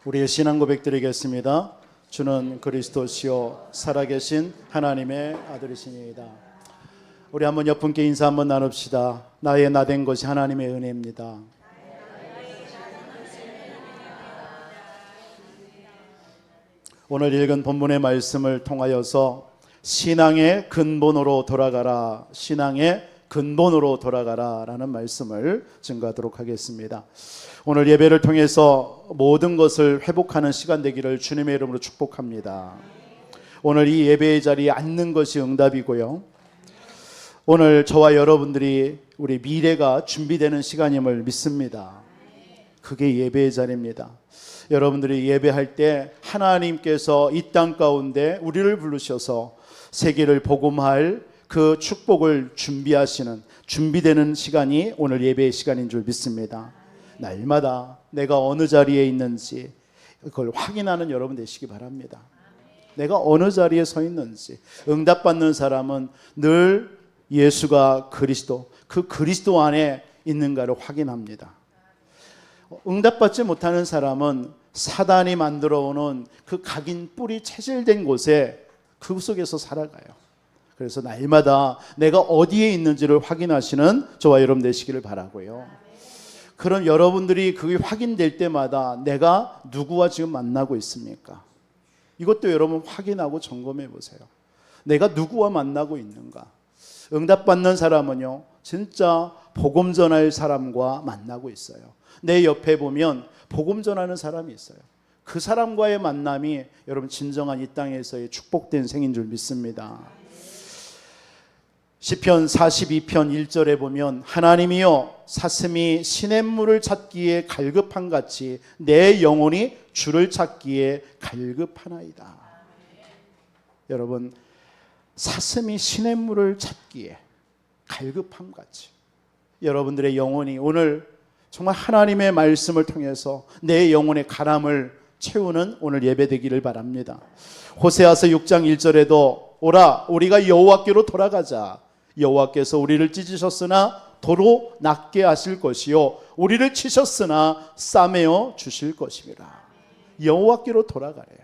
우리의 신앙 고백 드리겠습니다. 주는 그리스도시요 살아계신 하나님의 아들이시니이다. 우리 한번 옆 분께 인사 한번 나눕시다. 나의 나된 것이 하나님의 은혜입니다. 오늘 읽은 본문의 말씀을 통하여서 신앙의 근본으로 돌아가라, 신앙의 근본으로 돌아가라 라는 말씀을 증거하도록 하겠습니다. 오늘 예배를 통해서 모든 것을 회복하는 시간 되기를 주님의 이름으로 축복합니다. 오늘 이 예배의 자리에 앉는 것이 응답이고요, 오늘 저와 여러분들이 우리 미래가 준비되는 시간임을 믿습니다. 그게 예배의 자리입니다. 여러분들이 예배할 때 하나님께서 이 땅 가운데 우리를 부르셔서 세계를 복음할 그 축복을 준비하시는, 준비되는 시간이 오늘 예배의 시간인 줄 믿습니다. 날마다 내가 어느 자리에 있는지 그걸 확인하는 여러분 되시기 바랍니다. 내가 어느 자리에 서 있는지. 응답받는 사람은 늘 예수가 그리스도, 그 그리스도 안에 있는가를 확인합니다. 응답받지 못하는 사람은 사단이 만들어 오는 그 각인 뿔이 체질된 곳에 그 속에서 살아가요. 그래서 날마다 내가 어디에 있는지를 확인하시는 저와 여러분 되시기를 바라고요. 그런 여러분들이 그게 확인될 때마다 내가 누구와 지금 만나고 있습니까? 이것도 여러분 확인하고 점검해 보세요. 내가 누구와 만나고 있는가? 응답받는 사람은요, 진짜 복음 전할 사람과 만나고 있어요. 내 옆에 보면 복음 전하는 사람이 있어요. 그 사람과의 만남이 여러분 진정한 이 땅에서의 축복된 생인 줄 믿습니다. 시편 42편 1절에 보면 하나님이여 사슴이 시냇물을 찾기에 갈급한 같이 내 영혼이 주를 찾기에 갈급하나이다. 여러분, 사슴이 시냇물을 찾기에 갈급함 같이 여러분들의 영혼이 오늘 정말 하나님의 말씀을 통해서 내 영혼의 가람을 채우는 오늘 예배 되기를 바랍니다. 호세아서 6장 1절에도 오라 우리가 여호와께로 돌아가자. 여호와께서 우리를 찢으셨으나 도로 낫게 하실 것이요 우리를 치셨으나 싸매어 주실 것입니다. 여호와께로 돌아가래요.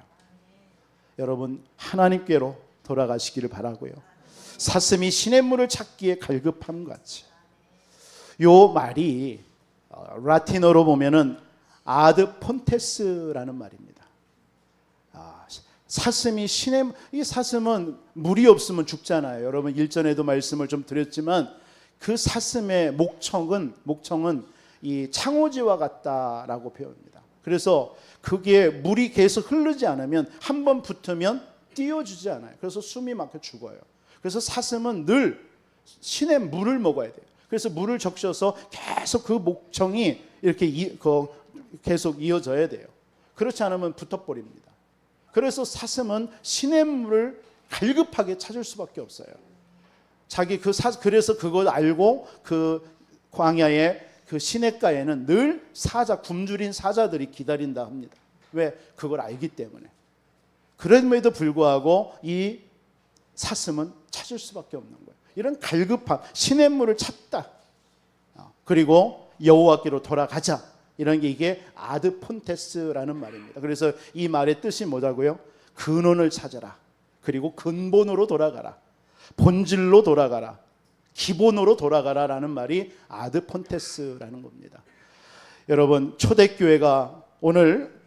여러분, 하나님께로 돌아가시기를 바라고요. 사슴이 시냇물을 찾기에 갈급함 같이. 요 말이 라틴어로 보면은 아드 폰테스라는 말입니다. 사슴이 이 사슴은 물이 없으면 죽잖아요. 여러분 일전에도 말씀을 좀 드렸지만 그 사슴의 목청은 이 창호지와 같다라고 표현합니다. 그래서 그게 물이 계속 흐르지 않으면 한 번 붙으면 띄워주지 않아요. 그래서 숨이 막혀 죽어요. 그래서 사슴은 늘 시냇 물을 먹어야 돼요. 그래서 물을 적셔서 계속 그 목청이 이렇게 계속 이어져야 돼요. 그렇지 않으면 붙어버립니다. 그래서 사슴은 시냇물을 갈급하게 찾을 수밖에 없어요. 그래서 그걸 알고 그 광야의 그 시냇가에는 늘 굶주린 사자들이 기다린다 합니다. 왜? 그걸 알기 때문에. 그럼에도 불구하고 이 사슴은 찾을 수밖에 없는 거예요. 이런 갈급함, 시냇물을 찾다. 그리고 여호와께로 돌아가자. 이런 게 이게 아드 폰테스라는 말입니다. 그래서 이 말의 뜻이 뭐라고요? 근원을 찾아라. 그리고 근본으로 돌아가라. 본질로 돌아가라. 기본으로 돌아가라 라는 말이 아드 폰테스라는 겁니다. 여러분, 초대교회가 오늘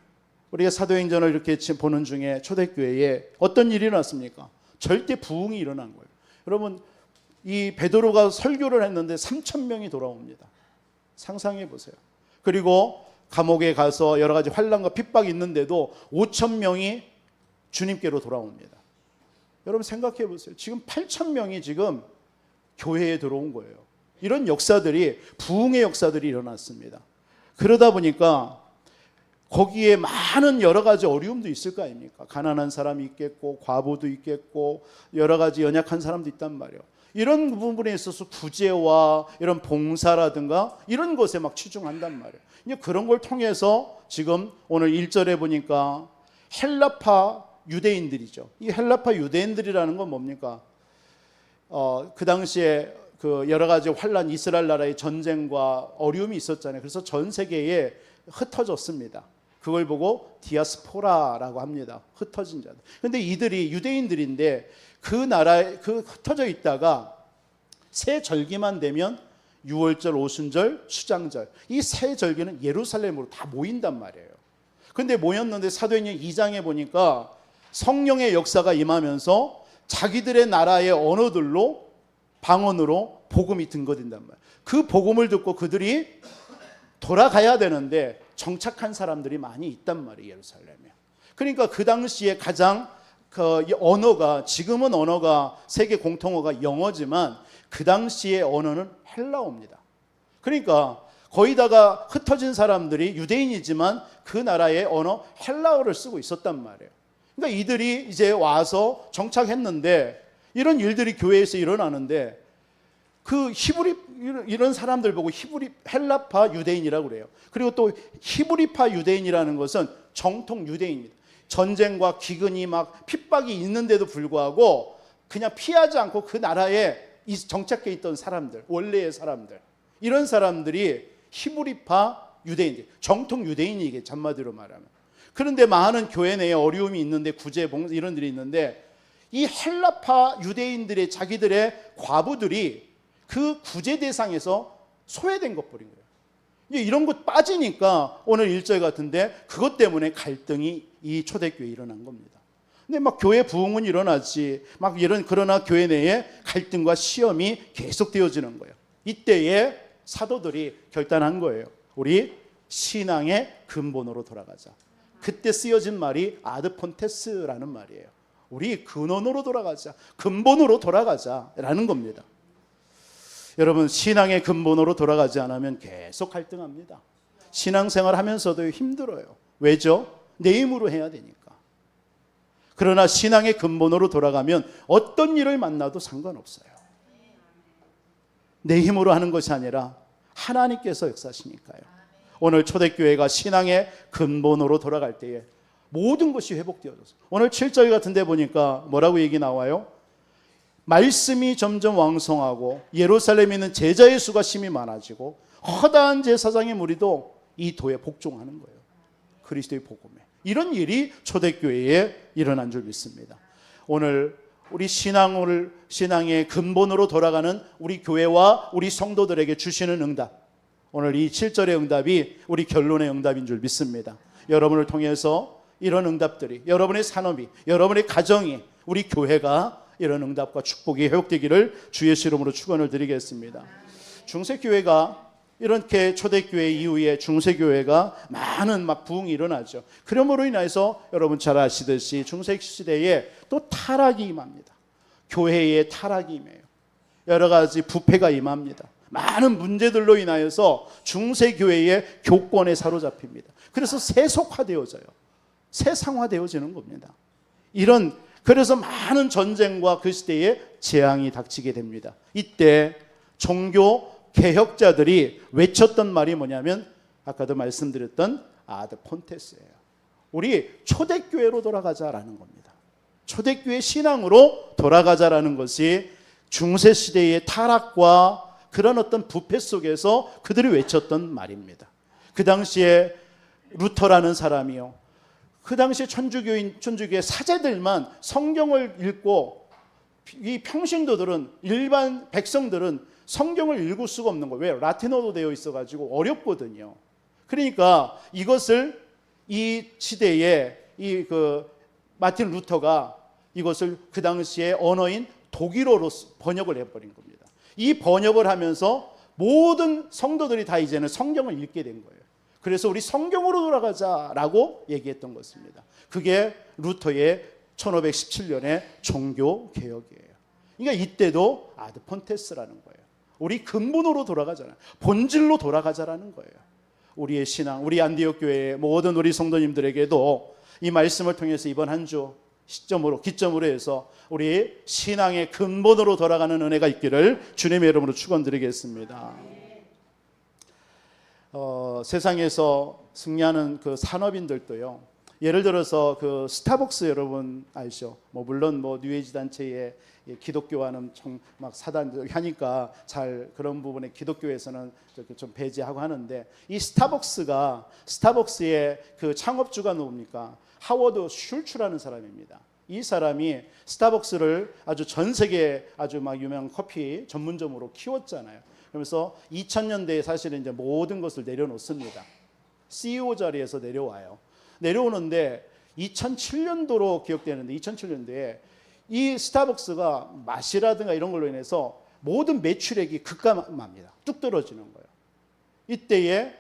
우리가 사도행전을 이렇게 보는 중에 초대교회에 어떤 일이 일어났습니까? 절대 부흥이 일어난 거예요. 여러분, 이 베드로가 설교를 했는데 3,000명이 돌아옵니다. 상상해 보세요. 그리고 감옥에 가서 여러 가지 환난과 핍박이 있는데도 5,000명이 주님께로 돌아옵니다. 여러분 생각해 보세요. 지금 8,000명이 지금 교회에 들어온 거예요. 이런 역사들이, 부흥의 역사들이 일어났습니다. 그러다 보니까 거기에 많은 여러 가지 어려움도 있을 거 아닙니까? 가난한 사람이 있겠고 과부도 있겠고 여러 가지 연약한 사람도 있단 말이에요. 이런 부분에 있어서 구제와 이런 봉사라든가 이런 것에 막 치중한단 말이에요. 이제 그런 걸 통해서 지금 오늘 1절에 보니까 헬라파 유대인들이죠. 이 헬라파 유대인들이라는 건 뭡니까? 그 당시에 그 여러 가지 환란, 이스라엘 나라의 전쟁과 어려움이 있었잖아요. 그래서 전 세계에 흩어졌습니다. 그걸 보고 디아스포라라고 합니다. 흩어진 자들. 근데 이들이 유대인들인데 그 나라에 흩어져 있다가 새 절기만 되면 유월절, 오순절, 수장절 이 세 절기는 예루살렘으로 다 모인단 말이에요. 근데 모였는데 사도행전 2장에 보니까 성령의 역사가 임하면서 자기들의 나라의 언어들로 방언으로 복음이 등거든단 말이에요. 그 복음을 듣고 그들이 돌아가야 되는데 정착한 사람들이 많이 있단 말이에요. 예루살렘에. 그러니까 그 당시에 가장 언어가, 지금은 언어가 세계 공통어가 영어지만 그 당시의 언어는 헬라어입니다. 그러니까 거기다가 흩어진 사람들이 유대인이지만 그 나라의 언어 헬라어를 쓰고 있었단 말이에요. 그러니까 이들이 이제 와서 정착했는데 이런 일들이 교회에서 일어나는데 그 히브리 이런 사람들 보고 헬라파 유대인이라고 그래요. 그리고 또 히브리파 유대인이라는 것은 정통 유대인입니다. 전쟁과 기근이 막 핍박이 있는데도 불구하고 그냥 피하지 않고 그 나라에 정착해 있던 사람들, 원래의 사람들, 이런 사람들이 히브리파 유대인들, 정통 유대인이게 한마디로 말하면. 그런데 많은 교회 내에 어려움이 있는데 구제, 봉사 이런 일이 있는데 이 헬라파 유대인들의 자기들의 과부들이 그 구제 대상에서 소외된 것 버린 거예요. 이런 것 빠지니까 오늘 1절 같은데 그것 때문에 갈등이 이 초대교회에 일어난 겁니다. 근데 막 교회 부흥은 일어나지 막 그러나 교회 내에 갈등과 시험이 계속되어지는 거예요. 이때에 사도들이 결단한 거예요. 우리 신앙의 근본으로 돌아가자. 그때 쓰여진 말이 아드폰테스라는 말이에요. 우리 근원으로 돌아가자. 근본으로 돌아가자라는 겁니다. 여러분, 신앙의 근본으로 돌아가지 않으면 계속 갈등합니다. 신앙생활 하면서도 힘들어요. 왜죠? 내 힘으로 해야 되니까. 그러나 신앙의 근본으로 돌아가면 어떤 일을 만나도 상관없어요. 내 힘으로 하는 것이 아니라 하나님께서 역사하시니까요. 오늘 초대교회가 신앙의 근본으로 돌아갈 때에 모든 것이 회복되어졌어요. 오늘 7절 같은 데 보니까 뭐라고 얘기 나와요? 말씀이 점점 왕성하고 예루살렘에 있는 제자의 수가 심히 많아지고 허다한 제사장의 무리도 이 도에 복종하는 거예요. 그리스도의 복음에. 이런 일이 초대교회에 일어난 줄 믿습니다. 오늘 우리 신앙의 근본으로 돌아가는 우리 교회와 우리 성도들에게 주시는 응답, 오늘 이 7절의 응답이 우리 결론의 응답인 줄 믿습니다. 여러분을 통해서 이런 응답들이, 여러분의 산업이, 여러분의 가정이, 우리 교회가 이런 응답과 축복이 회복되기를 주 예수 이름으로 축원을 드리겠습니다. 중세교회가 이렇게 초대교회 이후에 중세교회가 많은 부흥이 일어나죠. 그러므로 인해서 여러분 잘 아시듯이 중세시대에 또 타락이 임합니다. 교회에 타락이 임해요. 여러 가지 부패가 임합니다. 많은 문제들로 인하여서 중세교회의 교권에 사로잡힙니다. 그래서 세속화되어져요. 세상화되어지는 겁니다. 그래서 많은 전쟁과 그 시대에 재앙이 닥치게 됩니다. 이때 종교 개혁자들이 외쳤던 말이 뭐냐면 아까도 말씀드렸던 아드폰테스예요. 우리 초대교회로 돌아가자라는 겁니다. 초대교회 신앙으로 돌아가자라는 것이 중세시대의 타락과 그런 어떤 부패 속에서 그들이 외쳤던 말입니다. 그 당시에 루터라는 사람이요, 그 당시에 천주교의 사제들만 성경을 읽고 이 평신도들은, 일반 백성들은 성경을 읽을 수가 없는 거예요. 왜? 라틴어로 되어 있어가지고 어렵거든요. 그러니까 이것을 이 시대에 마틴 루터가 이것을 그 당시에 언어인 독일어로 번역을 해버린 겁니다. 이 번역을 하면서 모든 성도들이 다 이제는 성경을 읽게 된 거예요. 그래서 우리 성경으로 돌아가자라고 얘기했던 것입니다. 그게 루터의 1517년의 종교 개혁이에요. 그러니까 이때도 아드폰테스라는 거예요. 우리 근본으로 돌아가잖아요. 본질로 돌아가자라는 거예요. 우리의 신앙, 우리 안디옥 교회의 모든 우리 성도님들에게도 이 말씀을 통해서 이번 한 주 기점으로 해서 우리 신앙의 근본으로 돌아가는 은혜가 있기를 주님의 이름으로 축원드리겠습니다. 세상에서 승리하는 그 산업인들도요, 예를 들어서 그 스타벅스 여러분 아시죠? 뭐 물론 뭐 뉴에이지 단체의 기독교와는 막 사단 하니까 잘 그런 부분에 기독교에서는 좀 배제하고 하는데, 이 스타벅스의 그 창업주가 누굽니까? 하워드 슐츠라는 사람입니다. 이 사람이 스타벅스를 아주 전 세계 아주 막 유명한 커피 전문점으로 키웠잖아요. 그러면서 2000년대에 사실은 이제 모든 것을 내려놓습니다. CEO 자리에서 내려와요. 내려오는데 2007년도로 기억되는데, 2007년도에 이 스타벅스가 맛이라든가 이런 걸로 인해서 모든 매출액이 급감합니다. 뚝 떨어지는 거예요. 이때에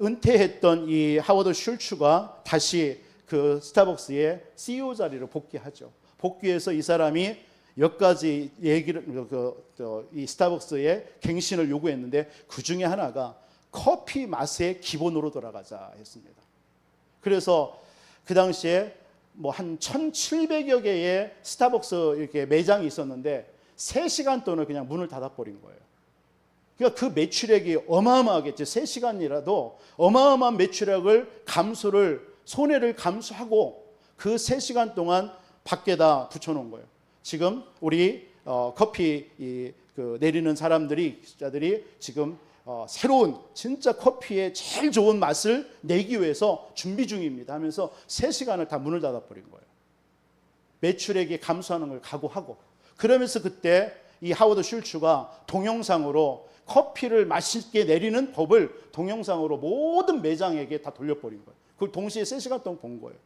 은퇴했던 이 하워드 슐츠가 다시 그 스타벅스의 CEO 자리로 복귀하죠. 복귀해서 이 사람이 몇 가지 얘기를 이 스타벅스의 갱신을 요구했는데, 그 중에 하나가 커피 맛의 기본으로 돌아가자 했습니다. 그래서 그 당시에 뭐 한 1,700여 개의 스타벅스 이렇게 매장이 있었는데 3시간 동안 그냥 문을 닫아버린 거예요. 그러니까 그 매출액이 어마어마하겠죠. 3시간이라도 어마어마한 매출액을 손해를 감수하고 그 3시간 동안 밖에다 붙여놓은 거예요. 지금 우리 커피 내리는 기자들이 지금 새로운 진짜 커피의 제일 좋은 맛을 내기 위해서 준비 중입니다 하면서 3시간을 다 문을 닫아버린 거예요. 매출액이 감소하는 걸 각오하고. 그러면서 그때 이 하워드 슐츠가 동영상으로 커피를 맛있게 내리는 법을 동영상으로 모든 매장에게 다 돌려버린 거예요. 그걸 동시에 3시간 동안 본 거예요.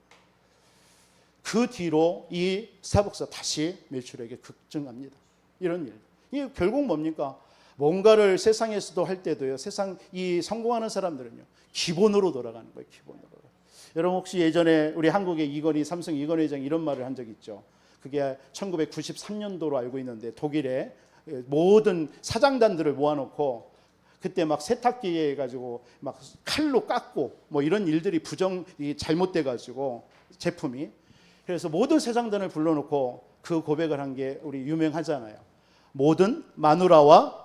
그 뒤로 이 스타벅스가 다시 매출액이 급증합니다. 이런 일. 이게 결국 뭡니까? 뭔가를 세상에서도 할 때도요, 세상 이 성공하는 사람들은요, 기본으로 돌아가는 거예요. 기본으로. 여러분 혹시 예전에 우리 한국의 삼성 이건희 회장이 이런 말을 한 적 있죠. 그게 1993년도로 알고 있는데, 독일의 모든 사장단들을 모아놓고 그때 막 세탁기에 해가지고 막 칼로 깎고 뭐 이런 일들이 잘못돼가지고 제품이. 그래서 모든 사장단을 불러놓고 그 고백을 한 게 우리 유명하잖아요. 모든 마누라와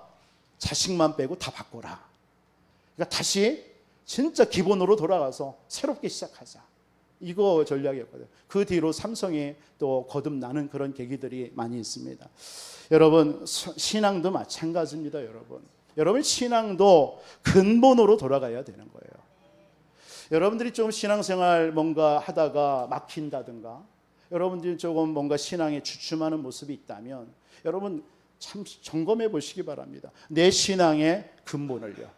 자식만 빼고 다 바꿔라. 그러니까 다시 진짜 기본으로 돌아가서 새롭게 시작하자. 이거 전략이었거든요. 그 뒤로 삼성이 또 거듭나는 그런 계기들이 많이 있습니다. 여러분 신앙도 마찬가지입니다. 여러분 신앙도 근본으로 돌아가야 되는 거예요. 여러분들이 좀 신앙생활 뭔가 하다가 막힌다든가, 여러분들이 조금 뭔가 신앙에 주춤하는 모습이 있다면 여러분 참 점검해 보시기 바랍니다. 내 신앙의 근본을요.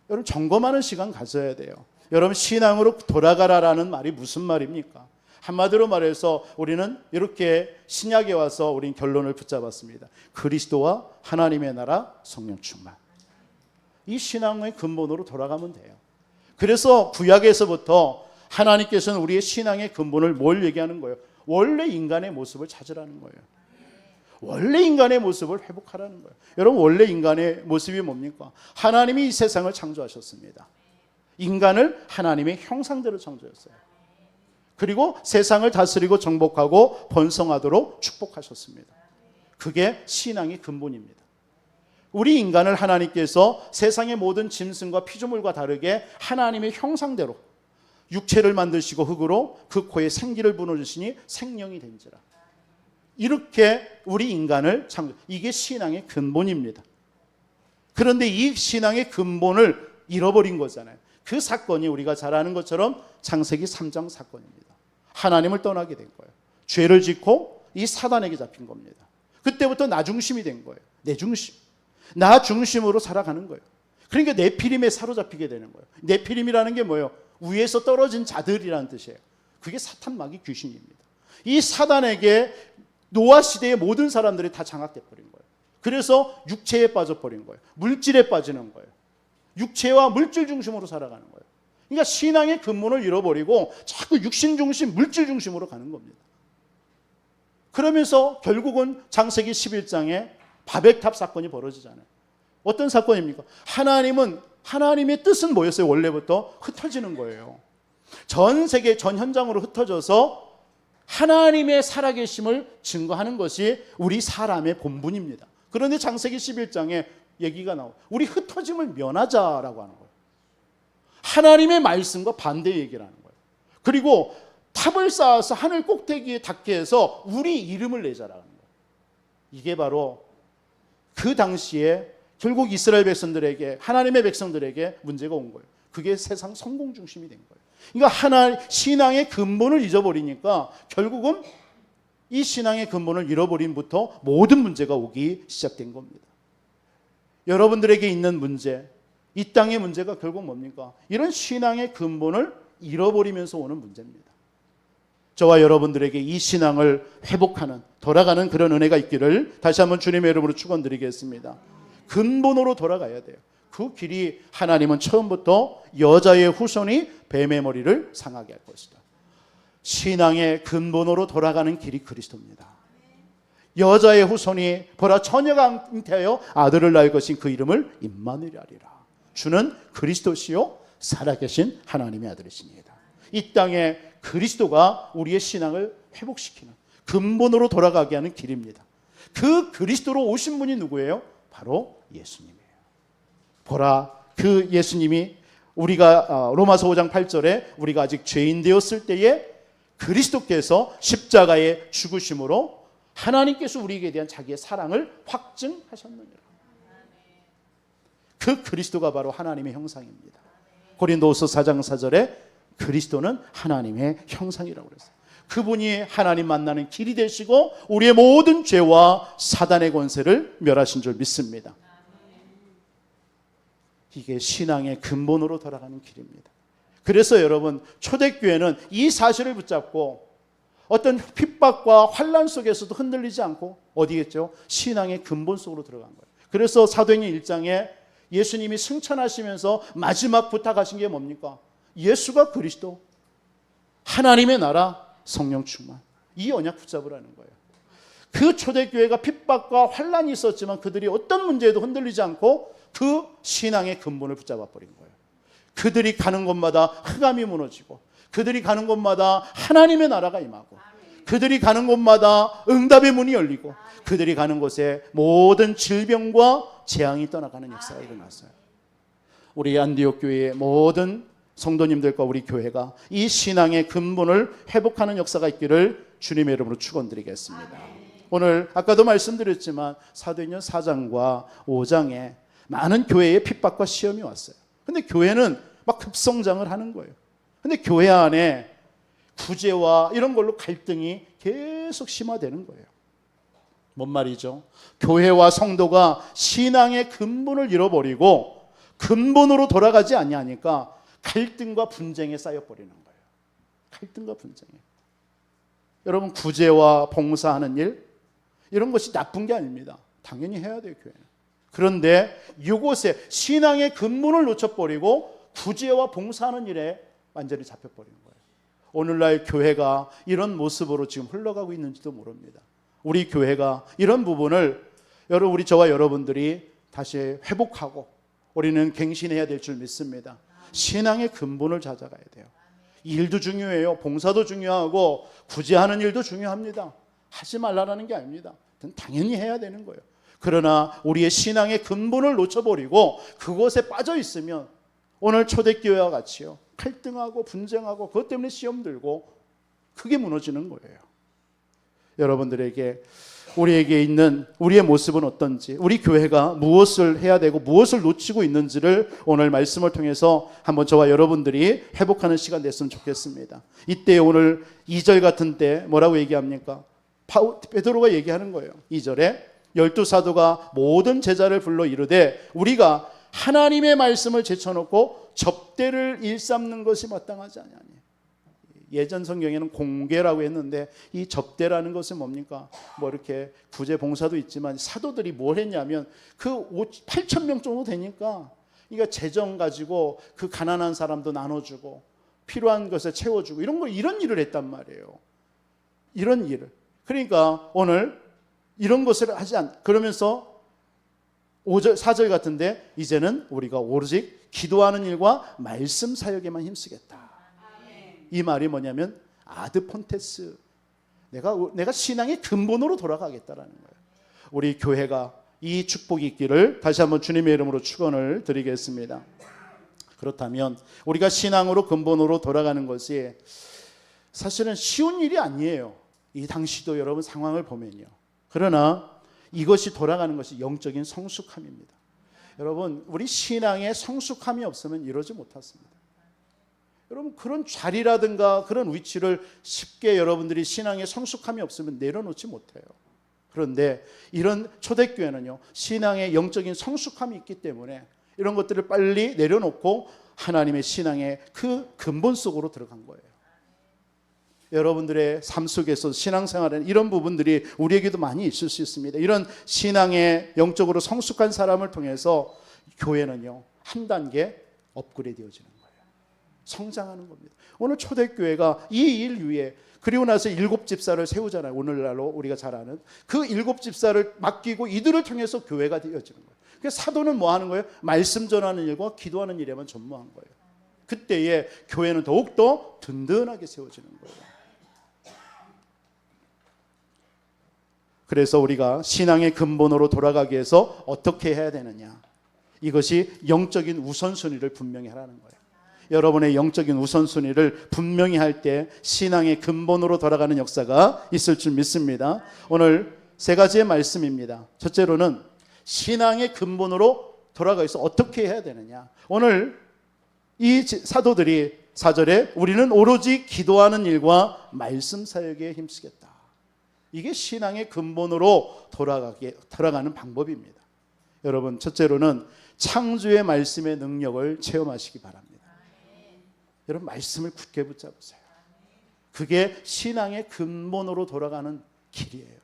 여러분 점검하는 시간 가져야 돼요. 여러분 신앙으로 돌아가라라는 말이 무슨 말입니까? 한마디로 말해서 우리는 이렇게 신약에 와서 우린 결론을 붙잡았습니다. 그리스도와 하나님의 나라, 성령 충만. 이 신앙의 근본으로 돌아가면 돼요. 그래서 구약에서부터 하나님께서는 우리의 신앙의 근본을 뭘 얘기하는 거예요? 원래 인간의 모습을 찾으라는 거예요. 원래 인간의 모습을 회복하라는 거예요. 여러분 원래 인간의 모습이 뭡니까? 하나님이 이 세상을 창조하셨습니다. 인간을 하나님의 형상대로 창조했어요. 그리고 세상을 다스리고 정복하고 번성하도록 축복하셨습니다. 그게 신앙의 근본입니다. 우리 인간을 하나님께서 세상의 모든 짐승과 피조물과 다르게 하나님의 형상대로 육체를 만드시고 흙으로 그 코에 생기를 부어주시니 생명이 된지라. 이렇게 우리 인간을 창조, 이게 신앙의 근본입니다. 그런데 이 신앙의 근본을 잃어버린 거잖아요. 그 사건이 우리가 잘 아는 것처럼 창세기 3장 사건입니다. 하나님을 떠나게 된 거예요. 죄를 짓고 이 사단에게 잡힌 겁니다. 그때부터 나 중심이 된 거예요. 내 중심. 나 중심으로 살아가는 거예요. 그러니까 네피림에 사로잡히게 되는 거예요. 네피림이라는 게 뭐예요? 위에서 떨어진 자들이라는 뜻이에요. 그게 사탄 마귀 귀신입니다. 이 사단에게 노아 시대의 모든 사람들이 다 장악돼 버린 거예요. 그래서 육체에 빠져버린 거예요. 물질에 빠지는 거예요. 육체와 물질 중심으로 살아가는 거예요. 그러니까 신앙의 근본을 잃어버리고 자꾸 육신 중심, 물질 중심으로 가는 겁니다. 그러면서 결국은 창세기 11장에 바벨탑 사건이 벌어지잖아요. 어떤 사건입니까? 하나님의 뜻은 뭐였어요? 원래부터 흩어지는 거예요. 전 세계 전 현장으로 흩어져서 하나님의 살아계심을 증거하는 것이 우리 사람의 본분입니다. 그런데 창세기 11장에 얘기가 나와요. 우리 흩어짐을 면하자라고 하는 거예요. 하나님의 말씀과 반대 얘기를 하는 거예요. 그리고 탑을 쌓아서 하늘 꼭대기에 닿게 해서 우리 이름을 내자라는 거예요. 이게 바로 그 당시에 결국 이스라엘 백성들에게, 하나님의 백성들에게 문제가 온 거예요. 그게 세상 성공 중심이 된 거예요. 그러니까 신앙의 근본을 잊어버리니까 결국은 이 신앙의 근본을 잃어버림부터 모든 문제가 오기 시작된 겁니다. 여러분들에게 있는 문제, 이 땅의 문제가 결국 뭡니까? 이런 신앙의 근본을 잃어버리면서 오는 문제입니다. 저와 여러분들에게 이 신앙을 회복하는, 돌아가는 그런 은혜가 있기를 다시 한번 주님의 이름으로 축원드리겠습니다. 근본으로 돌아가야 돼요. 그 길이 하나님은 처음부터 여자의 후손이 뱀의 머리를 상하게 할 것이다. 신앙의 근본으로 돌아가는 길이 그리스도입니다. 여자의 후손이 보라 처녀가 잉태하여 아들을 낳을 것인 그 이름을 임마누엘 하리라. 주는 그리스도시요 살아계신 하나님의 아들이십니다. 이 땅에 그리스도가 우리의 신앙을 회복시키는 근본으로 돌아가게 하는 길입니다. 그 그리스도로 오신 분이 누구예요? 바로 예수님이에요. 보라 그 예수님이 우리가 로마서 5장 8절에 우리가 아직 죄인 되었을 때에 그리스도께서 십자가의 죽으심으로 하나님께서 우리에게 대한 자기의 사랑을 확증하셨느니라. 그 그리스도가 바로 하나님의 형상입니다. 고린도후서 4장 4절에 그리스도는 하나님의 형상이라고 그랬어요. 그분이 하나님 만나는 길이 되시고 우리의 모든 죄와 사단의 권세를 멸하신 줄 믿습니다. 이게 신앙의 근본으로 돌아가는 길입니다. 그래서 여러분 초대교회는 이 사실을 붙잡고 어떤 핍박과 환난 속에서도 흔들리지 않고 어디겠죠? 신앙의 근본 속으로 들어간 거예요. 그래서 사도행전 1장에 예수님이 승천하시면서 마지막 부탁하신 게 뭡니까? 예수가 그리스도, 하나님의 나라, 성령 충만. 이 언약 붙잡으라는 거예요. 그 초대교회가 핍박과 환난이 있었지만 그들이 어떤 문제에도 흔들리지 않고 그 신앙의 근본을 붙잡아 버린 거예요. 그들이 가는 곳마다 흑암이 무너지고 그들이 가는 곳마다 하나님의 나라가 임하고 그들이 가는 곳마다 응답의 문이 열리고 그들이 가는 곳에 모든 질병과 재앙이 떠나가는 역사가 일어났어요. 우리 안디옥 교회의 모든 성도님들과 우리 교회가 이 신앙의 근본을 회복하는 역사가 있기를 주님의 이름으로 축원드리겠습니다. 오늘 아까도 말씀드렸지만 사도행전 4장과 5장에 많은 교회의 핍박과 시험이 왔어요. 근데 교회는 막 급성장을 하는 거예요. 근데 교회 안에 구제와 이런 걸로 갈등이 계속 심화되는 거예요. 뭔 말이죠? 교회와 성도가 신앙의 근본을 잃어버리고 근본으로 돌아가지 아니하니까 갈등과 분쟁에 쌓여버리는 거예요. 갈등과 분쟁에. 여러분 구제와 봉사하는 일 이런 것이 나쁜 게 아닙니다. 당연히 해야 돼요, 교회는. 그런데 이곳에 신앙의 근본을 놓쳐버리고 구제와 봉사하는 일에 완전히 잡혀버리는 거예요. 오늘날 교회가 이런 모습으로 지금 흘러가고 있는지도 모릅니다. 우리 교회가 이런 부분을 우리 저와 여러분들이 다시 회복하고 우리는 갱신해야 될 줄 믿습니다. 신앙의 근본을 찾아가야 돼요. 일도 중요해요. 봉사도 중요하고 구제하는 일도 중요합니다. 하지 말라는 게 아닙니다. 당연히 해야 되는 거예요. 그러나 우리의 신앙의 근본을 놓쳐버리고 그것에 빠져 있으면 오늘 초대교회와 같이요 갈등하고 분쟁하고 그것 때문에 시험 들고 그게 무너지는 거예요. 여러분들에게 우리에게 있는 우리의 모습은 어떤지, 우리 교회가 무엇을 해야 되고 무엇을 놓치고 있는지를 오늘 말씀을 통해서 한번 저와 여러분들이 회복하는 시간 됐으면 좋겠습니다. 이때 오늘 2절 같은 때 뭐라고 얘기합니까? 베드로가 얘기하는 거예요. 2절에 12사도가 모든 제자를 불러 이르되 우리가 하나님의 말씀을 제쳐놓고 접대를 일삼는 것이 마땅하지 아니하니. 예전 성경에는 공개라고 했는데 이 접대라는 것은 뭡니까? 뭐 이렇게 구제 봉사도 있지만 사도들이 뭘 했냐면 그 8,000명 정도 되니까 그러니까 재정 가지고 그 가난한 사람도 나눠주고 필요한 것에 채워주고 이런 일을 했단 말이에요. 이런 일을. 그러니까 오늘 이런 것을 하지 그러면서 5절, 4절 같은데 이제는 우리가 오직 기도하는 일과 말씀 사역에만 힘쓰겠다. 이 말이 뭐냐면 아드폰테스, 내가 신앙의 근본으로 돌아가겠다라는 거예요. 우리 교회가 이 축복이 있기를 다시 한번 주님의 이름으로 축원을 드리겠습니다. 그렇다면 우리가 신앙으로 근본으로 돌아가는 것이 사실은 쉬운 일이 아니에요. 이 당시도 여러분 상황을 보면요. 그러나 이것이 돌아가는 것이 영적인 성숙함입니다. 여러분, 우리 신앙에 성숙함이 없으면 이러지 못했습니다. 여러분, 그런 자리라든가 그런 위치를 쉽게 여러분들이 신앙에 성숙함이 없으면 내려놓지 못해요. 그런데 이런 초대교회는요, 신앙에 영적인 성숙함이 있기 때문에 이런 것들을 빨리 내려놓고 하나님의 신앙의 그 근본 속으로 들어간 거예요. 여러분들의 삶 속에서 신앙생활에는 이런 부분들이 우리에게도 많이 있을 수 있습니다. 이런 신앙에 영적으로 성숙한 사람을 통해서 교회는요, 한 단계 업그레이드 되어지는 거예요. 성장하는 겁니다. 오늘 초대교회가 이 일 위에, 그리고 나서 7 집사를 세우잖아요. 오늘날로 우리가 잘 아는 그 7 집사를 맡기고 이들을 통해서 교회가 되어지는 거예요. 그래서 사도는 뭐 하는 거예요? 말씀 전하는 일과 기도하는 일에만 전무한 거예요. 그때에 교회는 더욱더 든든하게 세워지는 거예요. 그래서 우리가 신앙의 근본으로 돌아가기 위해서 어떻게 해야 되느냐, 이것이 영적인 우선순위를 분명히 하라는 거예요. 여러분의 영적인 우선순위를 분명히 할 때 신앙의 근본으로 돌아가는 역사가 있을 줄 믿습니다. 오늘 3가지의 말씀입니다. 첫째로는 신앙의 근본으로 돌아가 있어 어떻게 해야 되느냐. 오늘 이 사도들이 4절에 우리는 오로지 기도하는 일과 말씀 사역에 힘쓰겠다. 이게 신앙의 근본으로 돌아가는 방법입니다. 여러분, 첫째로는 창조의 말씀의 능력을 체험하시기 바랍니다. 여러분, 말씀을 굳게 붙잡으세요. 그게 신앙의 근본으로 돌아가는 길이에요.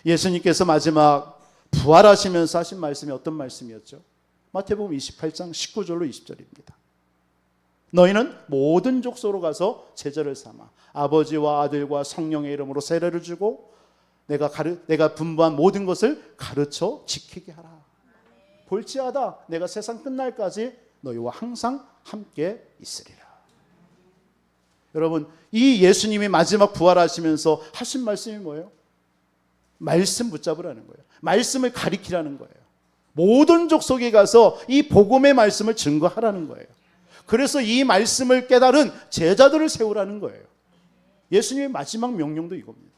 예수님께서 마지막 부활하시면서 하신 말씀이 어떤 말씀이었죠? 마태복음 28장 19절로 20절입니다. 너희는 모든 족속으로 가서 제자를 삼아 아버지와 아들과 성령의 이름으로 세례를 주고 내가 분부한 모든 것을 가르쳐 지키게 하라. 볼지어다 내가 세상 끝날까지 너희와 항상 함께 있으리라. 여러분, 이 예수님이 마지막 부활하시면서 하신 말씀이 뭐예요? 말씀 붙잡으라는 거예요. 말씀을 가리키라는 거예요. 모든 족속에 가서 이 복음의 말씀을 증거하라는 거예요. 그래서 이 말씀을 깨달은 제자들을 세우라는 거예요. 예수님의 마지막 명령도 이겁니다.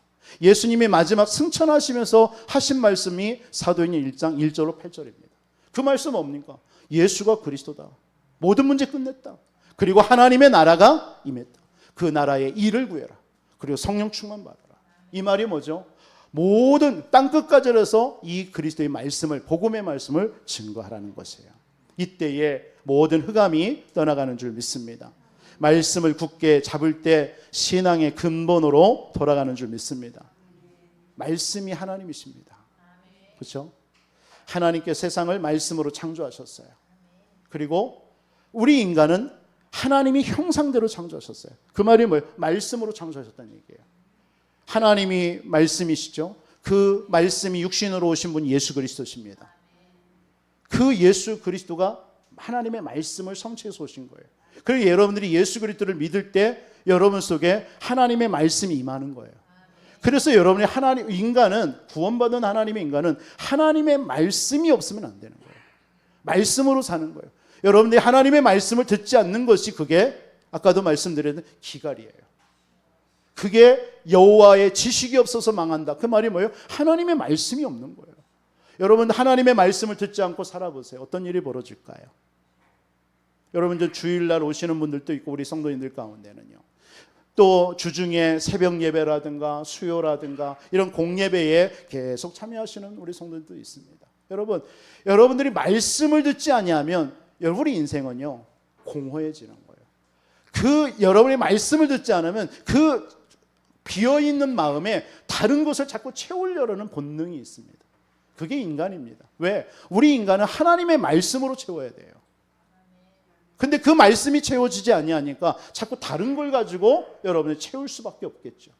예수님이 마지막 승천하시면서 하신 말씀이 사도행전 1장 1절로 8절입니다. 그 말씀 뭡니까? 예수가 그리스도다. 모든 문제 끝냈다. 그리고 하나님의 나라가 임했다. 그 나라의 일을 구해라. 그리고 성령 충만 받아라. 이 말이 뭐죠? 모든 땅끝까지 해서 이 그리스도의 말씀을, 복음의 말씀을 증거하라는 것이에요. 이때에 모든 흑암이 떠나가는 줄 믿습니다. 말씀을 굳게 잡을 때 신앙의 근본으로 돌아가는 줄 믿습니다. 말씀이 하나님이십니다. 그렇죠? 하나님께 세상을 말씀으로 창조하셨어요. 그리고 우리 인간은 하나님이 형상대로 창조하셨어요. 그 말이 뭐예요? 말씀으로 창조하셨다는 얘기예요. 하나님이 말씀이시죠. 그 말씀이 육신으로 오신 분이 예수 그리스도십니다. 그 예수 그리스도가 하나님의 말씀을 성취해서 오신 거예요. 그리고 여러분들이 예수 그리스도를 믿을 때 여러분 속에 하나님의 말씀이 임하는 거예요. 그래서 여러분이 인간은, 구원받은 하나님의 인간은 하나님의 말씀이 없으면 안 되는 거예요. 말씀으로 사는 거예요. 여러분들이 하나님의 말씀을 듣지 않는 것이 그게 아까도 말씀드렸던 기갈이에요. 그게 여호와의 지식이 없어서 망한다. 그 말이 뭐예요? 하나님의 말씀이 없는 거예요. 여러분, 하나님의 말씀을 듣지 않고 살아보세요. 어떤 일이 벌어질까요? 여러분, 저 주일날 오시는 분들도 있고 우리 성도님들 가운데는요, 또 주중에 새벽 예배라든가 수요라든가 이런 공예배에 계속 참여하시는 우리 성도들도 있습니다. 여러분들이 말씀을 듣지 아니하면 여러분의 인생은요 공허해지는 거예요. 여러분이 말씀을 듣지 않으면 그 비어있는 마음에 다른 것을 자꾸 채우려는 본능이 있습니다. 그게 인간입니다. 왜? 우리 인간은 하나님의 말씀으로 채워야 돼요. 근데 그 말씀이 채워지지 아니하니까 자꾸 다른 걸 가지고 여러분을 채울 수밖에 없겠죠.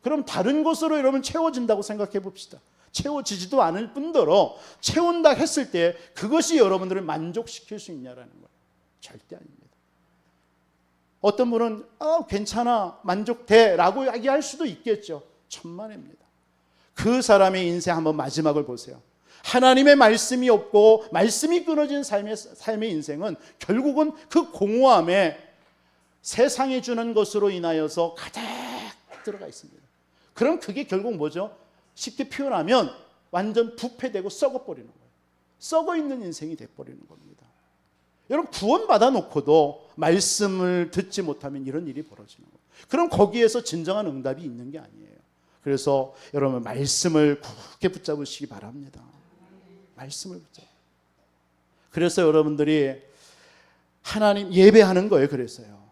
그럼 다른 것으로 여러분 채워진다고 생각해 봅시다. 채워지지도 않을 뿐더러 채운다 했을 때 그것이 여러분들을 만족시킬 수 있냐라는 거예요. 절대 아닙니다. 어떤 분은 괜찮아, 만족돼 라고 이야기할 수도 있겠죠. 천만입니다. 그 사람의 인생 한번 마지막을 보세요. 하나님의 말씀이 없고 말씀이 끊어진 삶의 인생은 결국은 그 공허함에 세상이 주는 것으로 인하여서 가득 들어가 있습니다. 그럼 그게 결국 뭐죠? 쉽게 표현하면 완전 부패되고 썩어버리는 거예요. 썩어 있는 인생이 돼버리는 겁니다. 여러분, 구원받아 놓고도 말씀을 듣지 못하면 이런 일이 벌어지는 거예요. 그럼 거기에서 진정한 응답이 있는 게 아니에요. 그래서 여러분, 말씀을 굳게 붙잡으시기 바랍니다. 말씀을 붙잡아. 그래서 여러분들이 하나님 예배하는 거예요. 그래서요,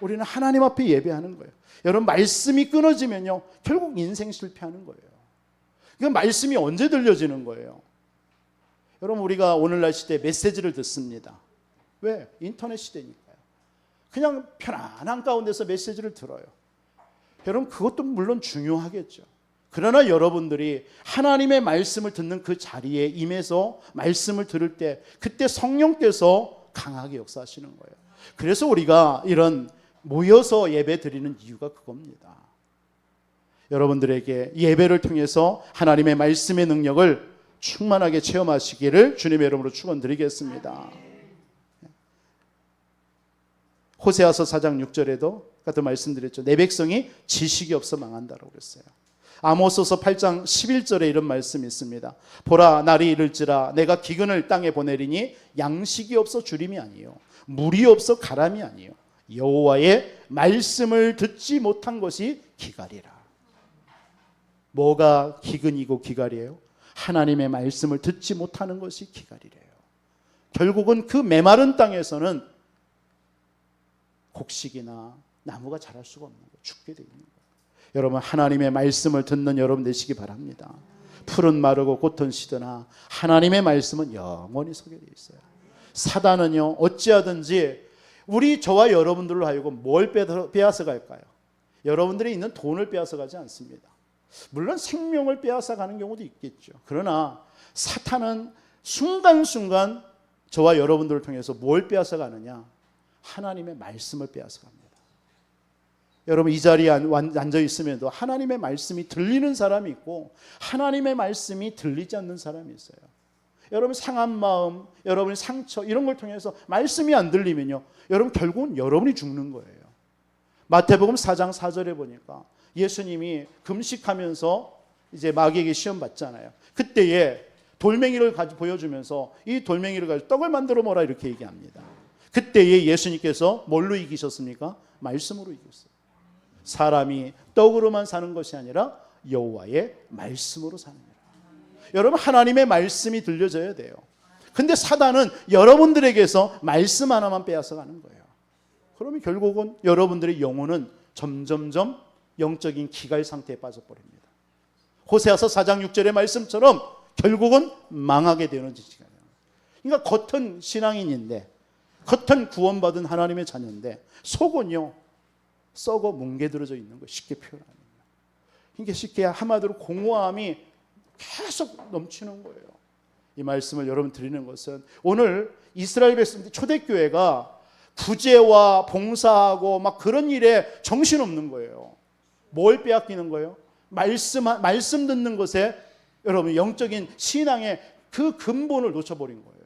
우리는 하나님 앞에 예배하는 거예요. 여러분, 말씀이 끊어지면요 결국 인생 실패하는 거예요. 그 말씀이 언제 들려지는 거예요? 여러분, 우리가 오늘날 시대에 메시지를 듣습니다. 왜? 인터넷 시대니까요. 그냥 편안한 가운데서 메시지를 들어요. 여러분, 그것도 물론 중요하겠죠. 그러나 여러분들이 하나님의 말씀을 듣는 그 자리에 임해서 말씀을 들을 때 그때 성령께서 강하게 역사하시는 거예요. 그래서 우리가 이런 모여서 예배 드리는 이유가 그겁니다. 여러분들에게 예배를 통해서 하나님의 말씀의 능력을 충만하게 체험하시기를 주님의 이름으로 축원드리겠습니다. 호세아서 4장 6절에도 같은 말씀드렸죠. 내 백성이 지식이 없어 망한다라고 그랬어요. 아모스서 8장 11절에 이런 말씀이 있습니다. 보라, 날이 이를지라 내가 기근을 땅에 보내리니 양식이 없어 주림이 아니요 물이 없어 가람이 아니요 여호와의 말씀을 듣지 못한 것이 기갈이라. 뭐가 기근이고 기갈이에요? 하나님의 말씀을 듣지 못하는 것이 기갈이래요. 결국은 그 메마른 땅에서는 곡식이나 나무가 자랄 수가 없는 거예요. 죽게 되어 있는 거예요. 여러분, 하나님의 말씀을 듣는 여러분 되시기 바랍니다. 풀은 마르고 꽃은 시드나 하나님의 말씀은 영원히 서게 되어 있어요. 사단은요 어찌하든지 저와 여러분들로 하여금 뭘 빼앗아 갈까요? 여러분들이 있는 돈을 빼앗아 가지 않습니다. 물론 생명을 빼앗아 가는 경우도 있겠죠. 그러나 사탄은 순간순간 저와 여러분들을 통해서 뭘 빼앗아 가느냐? 하나님의 말씀을 빼앗아 갑니다. 여러분, 이 자리에 앉아 있으면도 하나님의 말씀이 들리는 사람이 있고 하나님의 말씀이 들리지 않는 사람이 있어요. 여러분, 상한 마음, 여러분의 상처 이런 걸 통해서 말씀이 안 들리면요 여러분 결국은 여러분이 죽는 거예요. 마태복음 4장 4절에 보니까 예수님이 금식하면서 이제 마귀에게 시험 받잖아요. 그때에 돌멩이를 보여주면서 이 돌멩이를 가지고 떡을 만들어 먹어라 이렇게 얘기합니다. 그때에 예수님께서 뭘로 이기셨습니까? 말씀으로 이겼어요. 사람이 떡으로만 사는 것이 아니라 여호와의 말씀으로 사느니라. 여러분, 하나님의 말씀이 들려져야 돼요. 근데 사단은 여러분들에게서 말씀 하나만 빼앗아 가는 거예요. 그러면 결국은 여러분들의 영혼은 점점점 영적인 기갈 상태에 빠져버립니다. 호세아서 4장 6절의 말씀처럼 결국은 망하게 되는 지시가 돼요. 그러니까 겉은 신앙인인데, 겉은 구원받은 하나님의 자녀인데 속은요 썩어 뭉개들어져 있는 거예요. 쉽게 표현하면. 그러니까 쉽게 한마디로 공허함이 계속 넘치는 거예요. 이 말씀을 여러분 드리는 것은 오늘 이스라엘 백성들 초대교회가 구제와 봉사하고 막 그런 일에 정신없는 거예요. 뭘 빼앗기는 거예요? 말씀 듣는 것에 여러분 영적인 신앙의 그 근본을 놓쳐버린 거예요.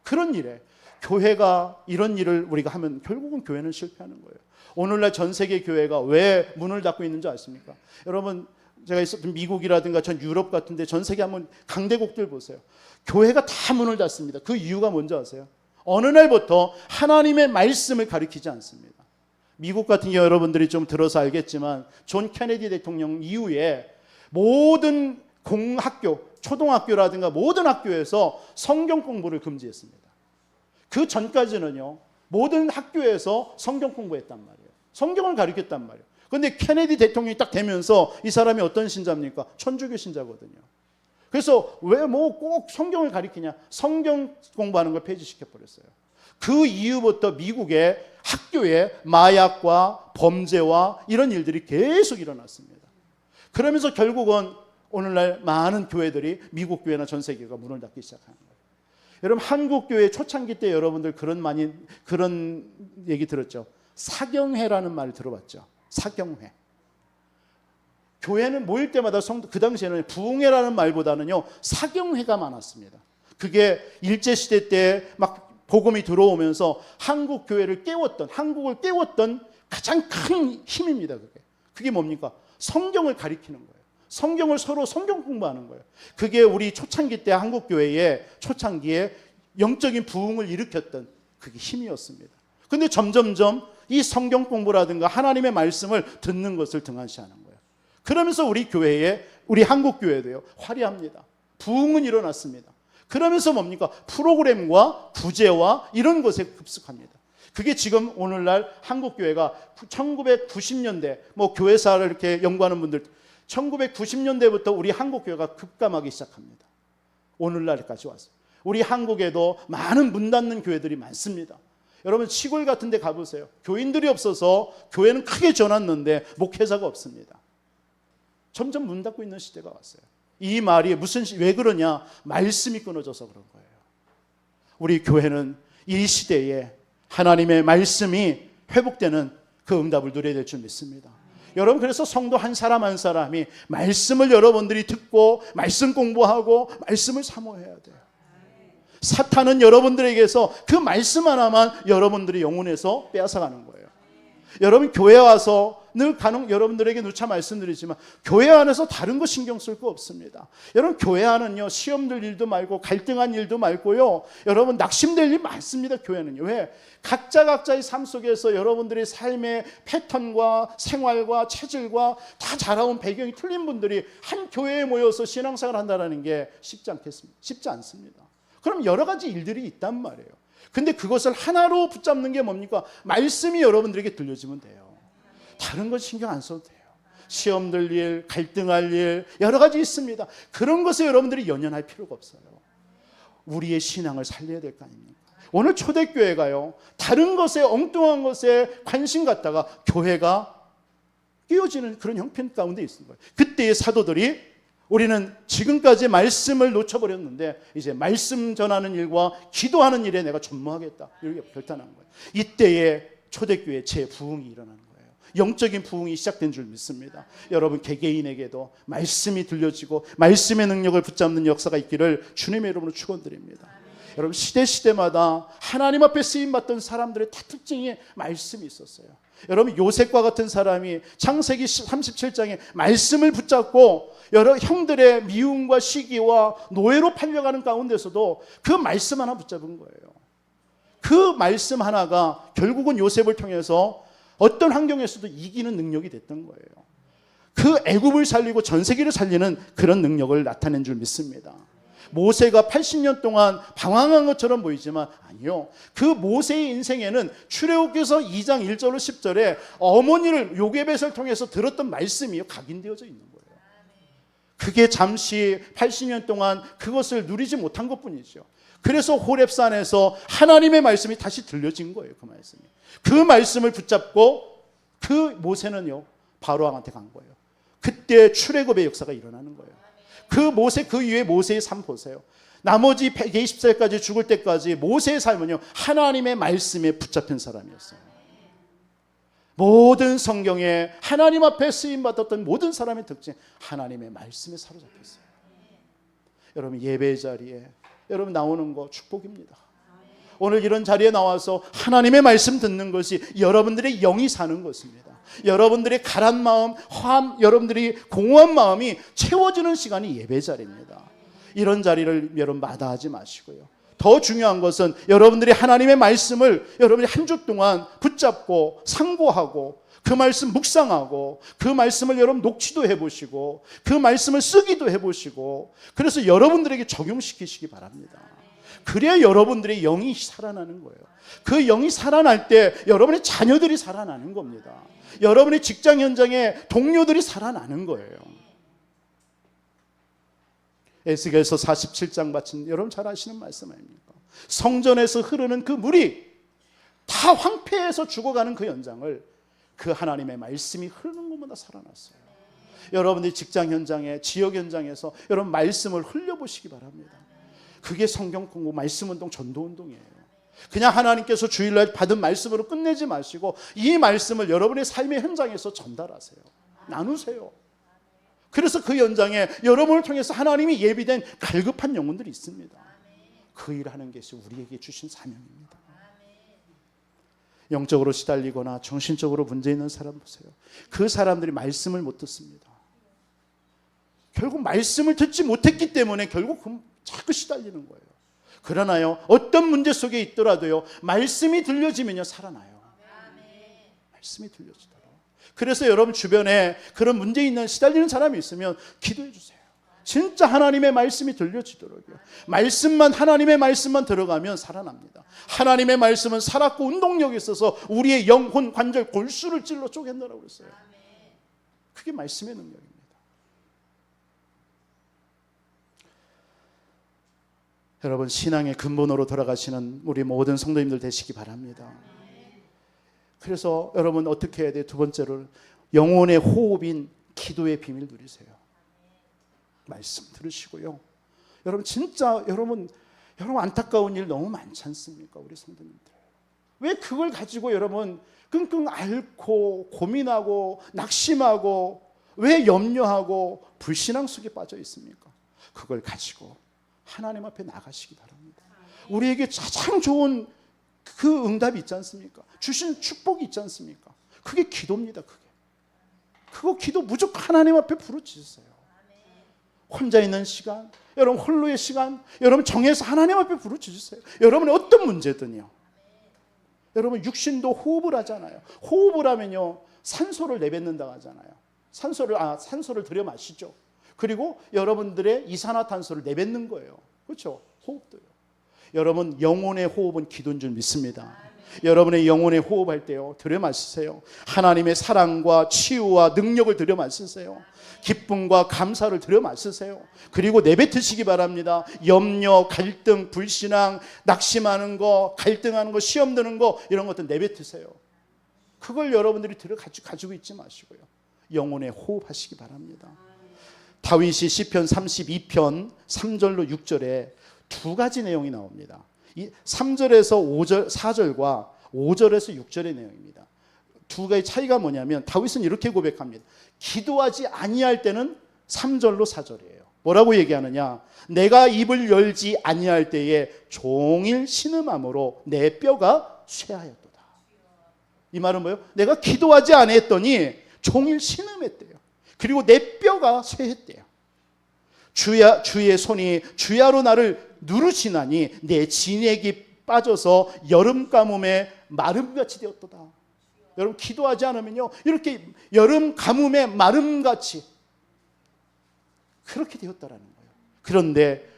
그런 일에 교회가 이런 일을 우리가 하면 결국은 교회는 실패하는 거예요. 오늘날 전 세계 교회가 왜 문을 닫고 있는 줄 아십니까? 여러분, 제가 있었던 미국이라든가 전 유럽 같은데 전 세계 한번 강대국들 보세요. 교회가 다 문을 닫습니다. 그 이유가 뭔지 아세요? 어느 날부터 하나님의 말씀을 가르치지 않습니다. 미국 같은 경우 여러분들이 좀 들어서 알겠지만 존 케네디 대통령 이후에 모든 공학교, 초등학교라든가 모든 학교에서 성경 공부를 금지했습니다. 그 전까지는요 모든 학교에서 성경 공부했단 말이에요. 성경을 가르쳤단 말이에요. 그런데 케네디 대통령이 딱 되면서 이 사람이 어떤 신자입니까? 천주교 신자거든요. 그래서 왜 뭐 꼭 성경을 가르치냐? 성경 공부하는 걸 폐지시켜버렸어요. 그 이후부터 미국의 학교에 마약과 범죄와 이런 일들이 계속 일어났습니다. 그러면서 결국은 오늘날 많은 교회들이 미국 교회나 전 세계가 문을 닫기 시작하는 거예요. 여러분, 한국 교회 초창기 때 여러분들 그런 얘기 들었죠. 사경회라는 말을 들어봤죠. 사경회. 교회는 모일 때마다 그 당시에는 부흥회라는 말보다는요 사경회가 많았습니다. 그게 일제시대 때 막 복음이 들어오면서 한국 교회를 깨웠던, 한국을 깨웠던 가장 큰 힘입니다. 그게 뭡니까? 성경을 가리키는 거예요. 성경을 서로 성경 공부하는 거예요. 그게 우리 초창기 때 한국 교회의 초창기에 영적인 부흥을 일으켰던 그게 힘이었습니다. 근데 점점점 이 성경 공부라든가 하나님의 말씀을 듣는 것을 등한시하는 거예요. 그러면서 우리 교회에, 우리 한국 교회도요, 화려합니다. 부흥은 일어났습니다. 그러면서 뭡니까? 프로그램과 구제와 이런 것에 급습합니다. 그게 지금 오늘날 한국 교회가 1990년대, 교회사를 이렇게 연구하는 분들, 1990년대부터 우리 한국 교회가 급감하기 시작합니다. 오늘날까지 왔어요. 우리 한국에도 많은 문 닫는 교회들이 많습니다. 여러분 시골 같은 데 가보세요. 교인들이 없어서 교회는 크게 전환는데 목회자가 없습니다. 점점 문 닫고 있는 시대가 왔어요. 이 말이 왜 그러냐? 말씀이 끊어져서 그런 거예요. 우리 교회는 이 시대에 하나님의 말씀이 회복되는 그 응답을 누려야 될 줄 믿습니다. 여러분 그래서 성도 한 사람 한 사람이 말씀을 여러분들이 듣고 말씀 공부하고 말씀을 사모해야 돼요. 사탄은 여러분들에게서 그 말씀 하나만 여러분들의 영혼에서 빼앗아가는 거예요. 여러분 교회 와서 늘 여러분들에게 누차 말씀드리지만 교회 안에서 다른 거 신경 쓸 거 없습니다. 여러분 교회 안은요 시험될 일도 말고 갈등한 일도 말고요 여러분 낙심될 일 많습니다. 교회는요. 왜? 각자의 삶 속에서 여러분들의 삶의 패턴과 생활과 체질과 다 자라온 배경이 틀린 분들이 한 교회에 모여서 신앙생활을 한다는 게 쉽지 않겠습니까? 쉽지 않습니다. 그럼 여러 가지 일들이 있단 말이에요. 근데 그것을 하나로 붙잡는 게 뭡니까? 말씀이 여러분들에게 들려지면 돼요. 다른 것 신경 안 써도 돼요. 시험 들 일, 갈등할 일 여러 가지 있습니다. 그런 것에 여러분들이 연연할 필요가 없어요. 우리의 신앙을 살려야 될 거 아닙니까? 오늘 초대교회가요 다른 것에 엉뚱한 것에 관심 갖다가 교회가 끼어지는 그런 형편 가운데 있는 거예요. 그때의 사도들이 우리는 지금까지 말씀을 놓쳐버렸는데 이제 말씀 전하는 일과 기도하는 일에 내가 전무하겠다 이렇게 결단한 거예요. 이때에 초대교회 재부흥이 일어나는 거예요. 영적인 부흥이 시작된 줄 믿습니다. 여러분 개개인에게도 말씀이 들려지고 말씀의 능력을 붙잡는 역사가 있기를 주님의 이름으로 축원드립니다. 여러분 시대마다 하나님 앞에 쓰임받던 사람들의 다 특징이 말씀이 있었어요. 여러분 요셉과 같은 사람이 창세기 37장에 말씀을 붙잡고 여러 형들의 미움과 시기와 노예로 팔려가는 가운데서도 그 말씀 하나 붙잡은 거예요. 그 말씀 하나가 결국은 요셉을 통해서 어떤 환경에서도 이기는 능력이 됐던 거예요. 그 애굽을 살리고 전 세계를 살리는 그런 능력을 나타낸 줄 믿습니다. 모세가 80년 동안 방황한 것처럼 보이지만 아니요. 그 모세의 인생에는 출애굽기서 2장 1절로 10절에 어머니를 요게벳을 통해서 들었던 말씀이 각인되어져 있는 거예요. 그게 잠시 80년 동안 그것을 누리지 못한 것뿐이죠. 그래서 호렙산에서 하나님의 말씀이 다시 들려진 거예요. 그 말씀이. 그 말씀을 붙잡고 그 모세는요 바로왕한테 간 거예요. 그때 출애굽의 역사가 일어나는 거예요. 그 이후에 모세의 삶 보세요. 나머지 120살까지 죽을 때까지 모세의 삶은요 하나님의 말씀에 붙잡힌 사람이었어요. 모든 성경에 하나님 앞에 쓰임받았던 모든 사람의 특징 하나님의 말씀에 사로잡혔어요. 여러분 예배 자리에 여러분 나오는 거 축복입니다. 오늘 이런 자리에 나와서 하나님의 말씀 듣는 것이 여러분들의 영이 사는 것입니다. 여러분들의 가란 마음, 여러분들이 공허한 마음이 채워지는 시간이 예배 자리입니다. 이런 자리를 여러분 마다하지 마시고요. 더 중요한 것은 여러분들이 하나님의 말씀을 여러분이 한 주 동안 붙잡고 상고하고 그 말씀 묵상하고 그 말씀을 여러분 녹취도 해보시고 그 말씀을 쓰기도 해보시고 그래서 여러분들에게 적용시키시기 바랍니다. 그래야 여러분들의 영이 살아나는 거예요. 그 영이 살아날 때 여러분의 자녀들이 살아나는 겁니다. 여러분의 직장 현장에 동료들이 살아나는 거예요. 에스겔서 47장 마친 여러분 잘 아시는 말씀 아닙니까? 성전에서 흐르는 그 물이 다 황폐해서 죽어가는 그 현장을 그 하나님의 말씀이 흐르는 것마다 살아났어요. 여러분들이 직장 현장에 지역 현장에서 여러분 말씀을 흘려보시기 바랍니다. 그게 성경 공부, 말씀 운동, 전도 운동이에요. 그냥 하나님께서 주일날 받은 말씀으로 끝내지 마시고 이 말씀을 여러분의 삶의 현장에서 전달하세요. 나누세요. 그래서 그 현장에 여러분을 통해서 하나님이 예비된 갈급한 영혼들이 있습니다. 그 일하는 것이 우리에게 주신 사명입니다. 영적으로 시달리거나 정신적으로 문제 있는 사람 보세요. 그 사람들이 말씀을 못 듣습니다. 결국 말씀을 듣지 못했기 때문에 결국 자꾸 시달리는 거예요. 그러나요, 어떤 문제 속에 있더라도요, 말씀이 들려지면요, 살아나요. 말씀이 들려지더라고요. 그래서 여러분 주변에 그런 문제 있는 시달리는 사람이 있으면 기도해 주세요. 진짜 하나님의 말씀이 들려지더라고요. 하나님의 말씀만 들어가면 살아납니다. 하나님의 말씀은 살았고 운동력이 있어서 우리의 영혼, 관절, 골수를 찔러 쪼갠다라고 그랬어요. 그게 말씀의 능력입니다. 여러분, 신앙의 근본으로 돌아가시는 우리 모든 성도님들 되시기 바랍니다. 그래서 여러분 어떻게 해야 돼요? 두 번째로 영혼의 호흡인 기도의 비밀 누리세요. 말씀 들으시고요. 여러분 진짜 여러분 안타까운 일 너무 많지 않습니까? 우리 성도님들. 왜 그걸 가지고 여러분 끙끙 앓고 고민하고 낙심하고 왜 염려하고 불신앙 속에 빠져 있습니까? 그걸 가지고 하나님 앞에 나가시기 바랍니다. 우리에게 가장 좋은 그 응답이 있지 않습니까? 주신 축복이 있지 않습니까? 그게 기도입니다. 그거 기도 무조건 하나님 앞에 부르짖으세요. 혼자 있는 시간, 여러분 홀로의 시간, 여러분 정해서 하나님 앞에 부르짖으세요. 여러분의 어떤 문제든요. 여러분 육신도 호흡을 하잖아요. 호흡을 하면요 산소를 내뱉는다고 하잖아요. 산소를 들여 마시죠. 그리고 여러분들의 이산화탄소를 내뱉는 거예요. 그렇죠? 호흡도요. 여러분 영혼의 호흡은 기도인 줄 믿습니다. 여러분의 영혼의 호흡할 때요 들여 마시세요. 하나님의 사랑과 치유와 능력을 들여 마시세요. 기쁨과 감사를 들여 마시세요. 그리고 내뱉으시기 바랍니다. 염려, 갈등, 불신앙, 낙심하는 거, 갈등하는 거, 시험 드는 거 이런 것들 내뱉으세요. 그걸 여러분들이 가지고 있지 마시고요. 영혼의 호흡하시기 바랍니다. 다윗이 시편 32편 3절로 6절에 두 가지 내용이 나옵니다. 이 3절에서 5절, 4절과 5절에서 6절의 내용입니다. 두 가지 차이가 뭐냐면 다윗은 이렇게 고백합니다. 기도하지 아니할 때는 3절로 4절이에요. 뭐라고 얘기하느냐? 내가 입을 열지 아니할 때에 종일 신음함으로 내 뼈가 쇠하였도다. 이 말은 뭐예요? 내가 기도하지 아니했더니 종일 신음했대요. 그리고 내 뼈가 쇠했대요. 주의 손이 주야로 나를 누르시나니 내 진액이 빠져서 여름 가뭄에 마름같이 되었도다. 여러분 기도하지 않으면요 이렇게 여름 가뭄에 마름같이 그렇게 되었다라는 거예요. 그런데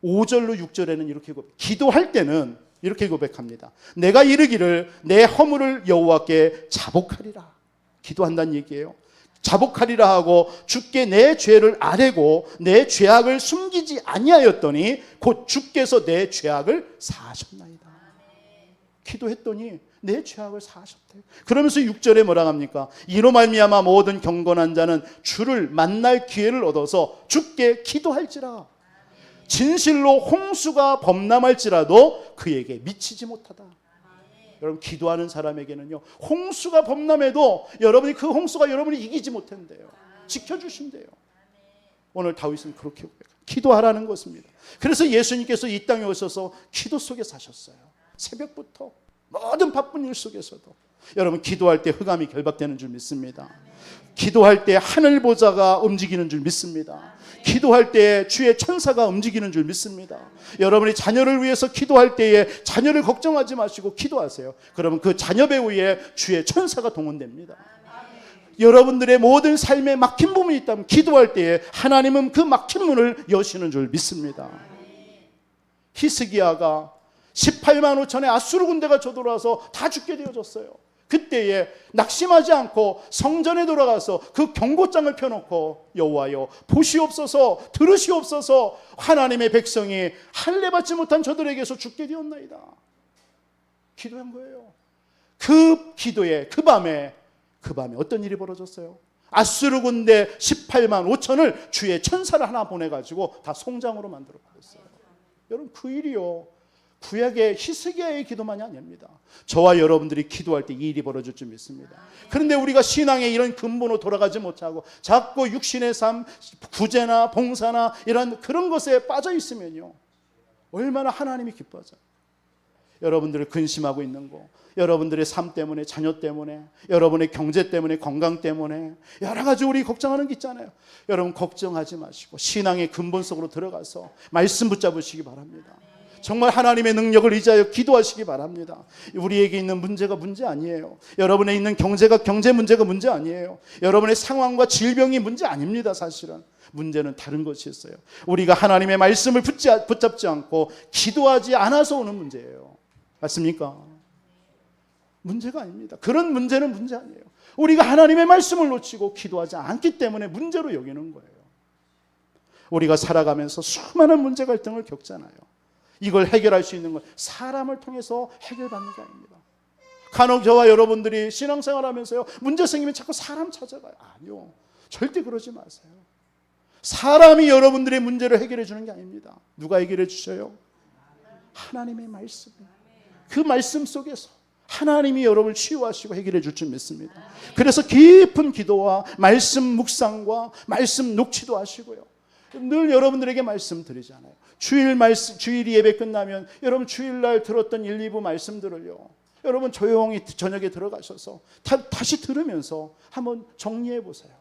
5절로 6절에는 이렇게 기도할 때는 이렇게 고백합니다. 내가 이르기를 내 허물을 여호와께 자복하리라. 기도한다는 얘기예요. 자복하리라 하고 주께 내 죄를 아뢰고 내 죄악을 숨기지 아니하였더니 곧 주께서 내 죄악을 사하셨나이다. 기도했더니 내 죄악을 사하셨대요. 그러면서 6절에 뭐라 합니까? 이로 말미암아 모든 경건한 자는 주를 만날 기회를 얻어서 주께 기도할지라. 진실로 홍수가 범람할지라도 그에게 미치지 못하다. 여러분 기도하는 사람에게는요 홍수가 범람해도 여러분이 그 홍수가 여러분이 이기지 못한대요. 지켜주신대요. 오늘 다윗은 그렇게 기도하라는 것입니다. 그래서 예수님께서 이 땅에 오셔서 기도 속에 사셨어요. 새벽부터 모든 바쁜 일 속에서도 여러분 기도할 때 흑암이 결박되는 줄 믿습니다. 기도할 때 하늘 보좌가 움직이는 줄 믿습니다. 기도할 때에 주의 천사가 움직이는 줄 믿습니다. 여러분이 자녀를 위해서 기도할 때에 자녀를 걱정하지 마시고 기도하세요. 그러면 그 자녀 배후에 주의 천사가 동원됩니다. 여러분들의 모든 삶에 막힌 부분이 있다면 기도할 때에 하나님은 그 막힌 문을 여시는 줄 믿습니다. 히스기야가 18만 5천의 아수르 군대가 쳐들어와서 다 죽게 되어졌어요. 그때에 낙심하지 않고 성전에 돌아가서 그 경고장을 펴놓고 여호와여 보시옵소서 들으시옵소서 하나님의 백성이 할례 받지 못한 저들에게서 죽게 되었나이다. 기도한 거예요. 그 기도에 그 밤에 어떤 일이 벌어졌어요? 아수르 군대 18만 5천을 주의 천사를 하나 보내가지고 다 송장으로 만들어 버렸어요. 여러분 그 일이요 구약의 히스기야의 기도만이 아닙니다. 저와 여러분들이 기도할 때 이 일이 벌어질 줄 믿습니다. 그런데 우리가 신앙의 이런 근본으로 돌아가지 못하고 자꾸 육신의 삶, 구제나 봉사나 이런 그런 것에 빠져 있으면요 얼마나 하나님이 기뻐하죠. 여러분들을 근심하고 있는 거, 여러분들의 삶 때문에, 자녀 때문에, 여러분의 경제 때문에, 건강 때문에 여러 가지 우리 걱정하는 게 있잖아요. 여러분 걱정하지 마시고 신앙의 근본 속으로 들어가서 말씀 붙잡으시기 바랍니다. 정말 하나님의 능력을 의지하여 기도하시기 바랍니다. 우리에게 있는 문제가 문제 아니에요. 여러분에 있는 경제 문제가 문제 아니에요. 여러분의 상황과 질병이 문제 아닙니다. 사실은 문제는 다른 것이 있어요. 우리가 하나님의 말씀을 붙잡지 않고 기도하지 않아서 오는 문제예요. 맞습니까? 문제가 아닙니다. 그런 문제는 문제 아니에요. 우리가 하나님의 말씀을 놓치고 기도하지 않기 때문에 문제로 여기는 거예요. 우리가 살아가면서 수많은 문제 갈등을 겪잖아요. 이걸 해결할 수 있는 건 사람을 통해서 해결받는 게 아닙니다. 간혹 저와 여러분들이 신앙생활하면서요, 문제 생기면 자꾸 사람 찾아가요. 아니요, 절대 그러지 마세요. 사람이 여러분들의 문제를 해결해 주는 게 아닙니다. 누가 해결해 주셔요? 하나님의 말씀. 그 말씀 속에서 하나님이 여러분을 치유하시고 해결해 줄 줄 믿습니다. 그래서 깊은 기도와 말씀 묵상과 말씀 녹취도 하시고요. 늘 여러분들에게 말씀드리잖아요. 주일 예배 끝나면 여러분 주일날 들었던 1, 2부 말씀들을요, 여러분 조용히 저녁에 들어가셔서 다시 들으면서 한번 정리해 보세요.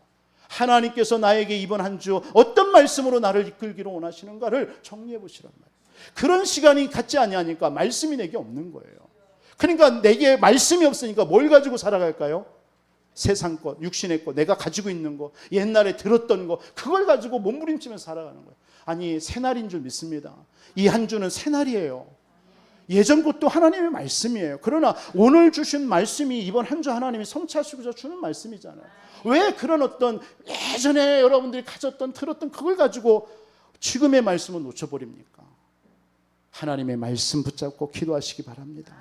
하나님께서 나에게 이번 한 주 어떤 말씀으로 나를 이끌기로 원하시는가를 정리해 보시란 말이에요. 그런 시간이 갖지 아니하니까 말씀이 내게 없는 거예요. 그러니까 내게 말씀이 없으니까 뭘 가지고 살아갈까요? 세상 것, 육신의 것, 내가 가지고 있는 것, 옛날에 들었던 것, 그걸 가지고 몸부림치면서 살아가는 거예요. 아니, 새날인 줄 믿습니다. 이 한 주는 새날이에요. 예전 것도 하나님의 말씀이에요. 그러나 오늘 주신 말씀이 이번 한 주 하나님이 성취하시고자 주는 말씀이잖아요. 왜 그런 어떤 예전에 여러분들이 가졌던, 들었던 그걸 가지고 지금의 말씀을 놓쳐버립니까? 하나님의 말씀 붙잡고 기도하시기 바랍니다.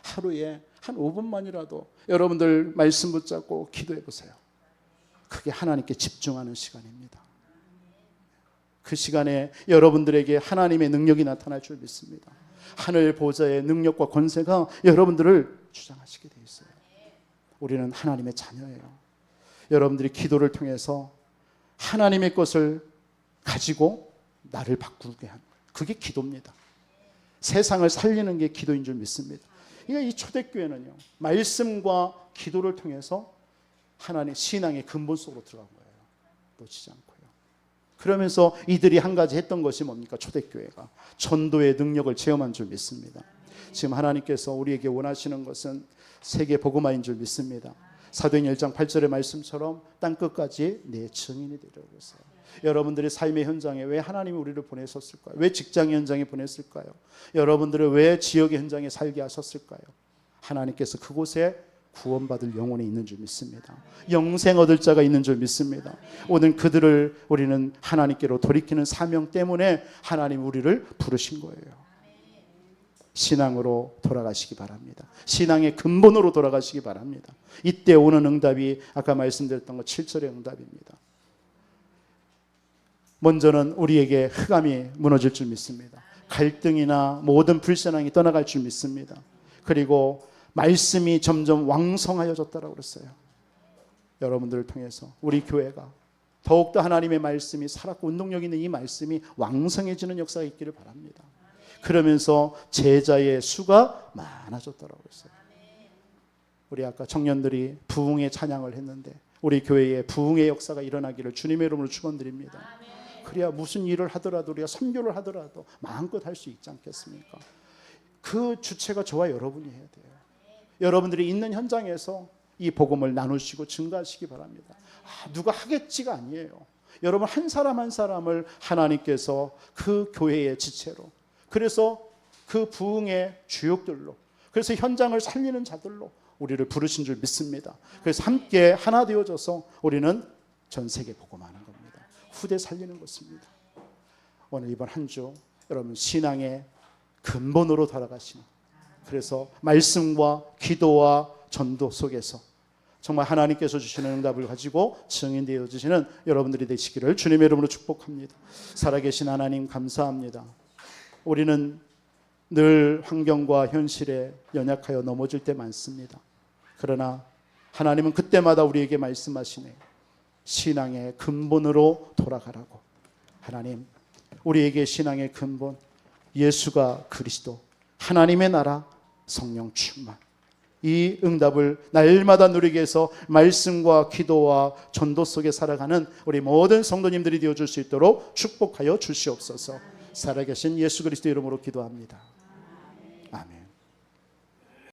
하루에 한 5분만이라도 여러분들 말씀 붙잡고 기도해 보세요. 그게 하나님께 집중하는 시간입니다. 그 시간에 여러분들에게 하나님의 능력이 나타날 줄 믿습니다. 하늘 보좌의 능력과 권세가 여러분들을 주장하시게 되어 있어요. 우리는 하나님의 자녀예요. 여러분들이 기도를 통해서 하나님의 것을 가지고 나를 바꾸게 하는 거예요. 그게 기도입니다. 세상을 살리는 게 기도인 줄 믿습니다. 그러니까 이 초대교회는요, 말씀과 기도를 통해서 하나님의 신앙의 근본 속으로 들어간 거예요. 놓치지 않고요. 그러면서 이들이 한 가지 했던 것이 뭡니까? 초대교회가 전도의 능력을 체험한 줄 믿습니다. 지금 하나님께서 우리에게 원하시는 것은 세계 복음화인 줄 믿습니다. 사도행 1장 8절의 말씀처럼 땅끝까지 내 증인이 되려고 했어요. 여러분들의 삶의 현장에 왜 하나님이 우리를 보내셨을까요? 왜 직장의 현장에 보냈을까요? 여러분들을 왜 지역의 현장에 살게 하셨을까요? 하나님께서 그곳에 구원받을 영혼이 있는 줄 믿습니다. 영생 얻을 자가 있는 줄 믿습니다. 오늘 그들을 우리는 하나님께로 돌이키는 사명 때문에 하나님 우리를 부르신 거예요. 신앙으로 돌아가시기 바랍니다. 신앙의 근본으로 돌아가시기 바랍니다. 이때 오는 응답이 아까 말씀드렸던 것 7절의 응답입니다. 먼저는 우리에게 흑암이 무너질 줄 믿습니다. 갈등이나 모든 불신앙이 떠나갈 줄 믿습니다. 그리고 말씀이 점점 왕성하여졌다라고 그랬어요. 여러분들을 통해서 우리 교회가 더욱더 하나님의 말씀이 살았고 운동력 있는 이 말씀이 왕성해지는 역사가 있기를 바랍니다. 그러면서 제자의 수가 많아졌다라고 했어요. 우리 아까 청년들이 부흥의 찬양을 했는데 우리 교회에 부흥의 역사가 일어나기를 주님의 이름으로 축원드립니다. 그래야 무슨 일을 하더라도 우리가 선교를 하더라도 마음껏 할 수 있지 않겠습니까? 그 주체가 저와 여러분이 해야 돼요. 여러분들이 있는 현장에서 이 복음을 나누시고 증가하시기 바랍니다. 누가 하겠지가 아니에요. 여러분 한 사람 한 사람을 하나님께서 그 교회의 지체로, 그래서 그 부흥의 주역들로, 그래서 현장을 살리는 자들로 우리를 부르신 줄 믿습니다. 그래서 함께 하나 되어져서 우리는 전 세계 복음하는 겁니다. 후대 살리는 것입니다. 오늘 이번 한 주 여러분 신앙의 근본으로 돌아가시는, 그래서 말씀과 기도와 전도 속에서 정말 하나님께서 주시는 응답을 가지고 증인되어 주시는 여러분들이 되시기를 주님의 이름으로 축복합니다. 살아계신 하나님 감사합니다. 우리는 늘 환경과 현실에 연약하여 넘어질 때 많습니다. 그러나 하나님은 그때마다 우리에게 말씀하시네. 신앙의 근본으로 돌아가라고. 하나님, 우리에게 신앙의 근본, 예수가 그리스도, 하나님의 나라, 성령 충만, 이 응답을 날마다 누리게 해서 말씀과 기도와 전도 속에 살아가는 우리 모든 성도님들이 되어줄 수 있도록 축복하여 주시옵소서. 살아계신 예수 그리스도 이름으로 기도합니다.